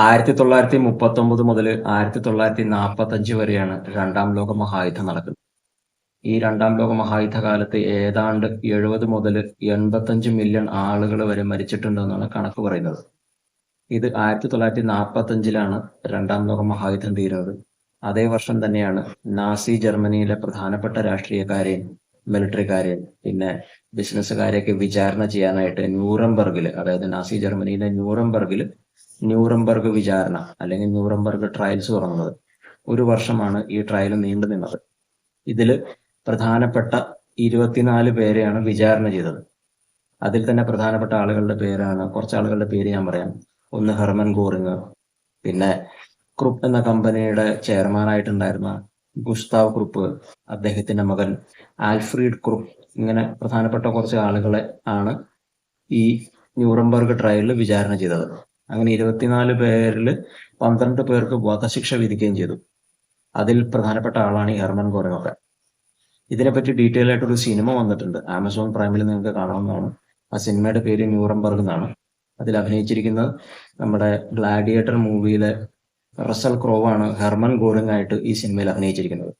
1939 മുതൽ 1945 വരെയാണ് രണ്ടാം ലോക മഹായുദ്ധം നടക്കുന്നത്. ഈ രണ്ടാം ലോക മഹായുദ്ധ കാലത്ത് ഏതാണ്ട് 70 മുതൽ 85 മില്യൺ ആളുകൾ വരെ മരിച്ചിട്ടുണ്ടെന്നാണ് കണക്ക് പറയുന്നത്. ഇത് 1945-ലാണ് രണ്ടാം ലോക മഹായുദ്ധം തീരുന്നത്. അതേ വർഷം തന്നെയാണ് നാസി ജർമ്മനിയിലെ പ്രധാനപ്പെട്ട രാഷ്ട്രീയക്കാരെയും മിലിറ്ററിക്കാരെയും പിന്നെ ബിസിനസ്സുകാരെയൊക്കെ വിചാരണ ചെയ്യാനായിട്ട് ന്യൂറംബർഗിൽ, അതായത് നാസി ജർമ്മനിയിലെ ന്യൂറംബർഗിൽ ന്യൂറംബർഗ് വിചാരണ അല്ലെങ്കിൽ ന്യൂറംബർഗ് ട്രയൽസ് തുടങ്ങുന്നത്. ഒരു വർഷമാണ് ഈ ട്രയൽ നീണ്ടു നിന്നത്. ഇതിൽ പ്രധാനപ്പെട്ട 24 പേരെയാണ് വിചാരണ ചെയ്തത്. അതിൽ തന്നെ പ്രധാനപ്പെട്ട ആളുകളുടെ പേരാണ്, കുറച്ച് ആളുകളുടെ പേര് ഞാൻ പറയാം. ഒന്ന് ഹെർമൻ ഗോറിങ്, പിന്നെ ക്രുപ്പ് എന്ന കമ്പനിയുടെ ചെയർമാനായിട്ടുണ്ടായിരുന്ന ഗുസ്താവ് ക്രുപ്പ്, അദ്ദേഹത്തിന്റെ മകൻ ആൽഫ്രീഡ് ക്രുപ്പ്, ഇങ്ങനെ പ്രധാനപ്പെട്ട കുറച്ച് ആളുകളെ ആണ് ഈ ന്യൂറംബർഗ് ട്രയലിൽ വിചാരണ ചെയ്തത്. അങ്ങനെ 24 പേരിൽ 12 പേർക്ക് വധശിക്ഷ വിധിക്കുകയും ചെയ്തു. അതിൽ പ്രധാനപ്പെട്ട ആളാണ് ഈ ഹെർമൻ ഗോറിങ് ഒക്കെ. ഇതിനെപ്പറ്റി ഡീറ്റെയിൽ ആയിട്ടൊരു സിനിമ വന്നിട്ടുണ്ട്, ആമസോൺ പ്രൈമിൽ നിങ്ങൾക്ക് കാണാവുന്നതാണ്. ആ സിനിമയുടെ പേര് ന്യൂറംബർഗ് എന്നാണ്. അതിൽ അഭിനയിച്ചിരിക്കുന്നത് നമ്മുടെ ഗ്ലാഡിയേറ്റർ മൂവിയിലെ റസൽ ക്രോവ് ആണ് ഹെർമൻ ഗോറിങ് ആയിട്ട് ഈ സിനിമയിൽ അഭിനയിച്ചിരിക്കുന്നത്.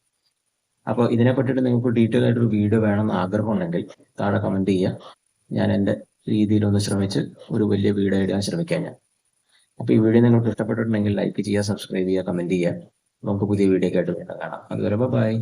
അപ്പോൾ ഇതിനെ പറ്റിയിട്ട് നിങ്ങൾക്ക് ഡീറ്റെയിൽ ആയിട്ടൊരു വീഡിയോ വേണമെന്ന് ആഗ്രഹമുണ്ടെങ്കിൽ താഴെ കമന്റ് ചെയ്യുക. ഞാൻ എൻ്റെ രീതിയിലൊന്ന് ശ്രമിച്ച് ഒരു വലിയ വീഡിയോ ഇടാൻ ശ്രമിക്കാം ഞാൻ. അപ്പോൾ ഈ വീഡിയോ നിങ്ങൾക്ക് ഇഷ്ടപ്പെട്ടിട്ടുണ്ടെങ്കിൽ ലൈക്ക് ചെയ്യുക, സബ്സ്ക്രൈബ് ചെയ്യുക, കമന്റ് ചെയ്യുക. നമുക്ക് പുതിയ വീഡിയോ ആയിട്ട് വീണ്ടും കാണാം. അതുവരെ ബൈ.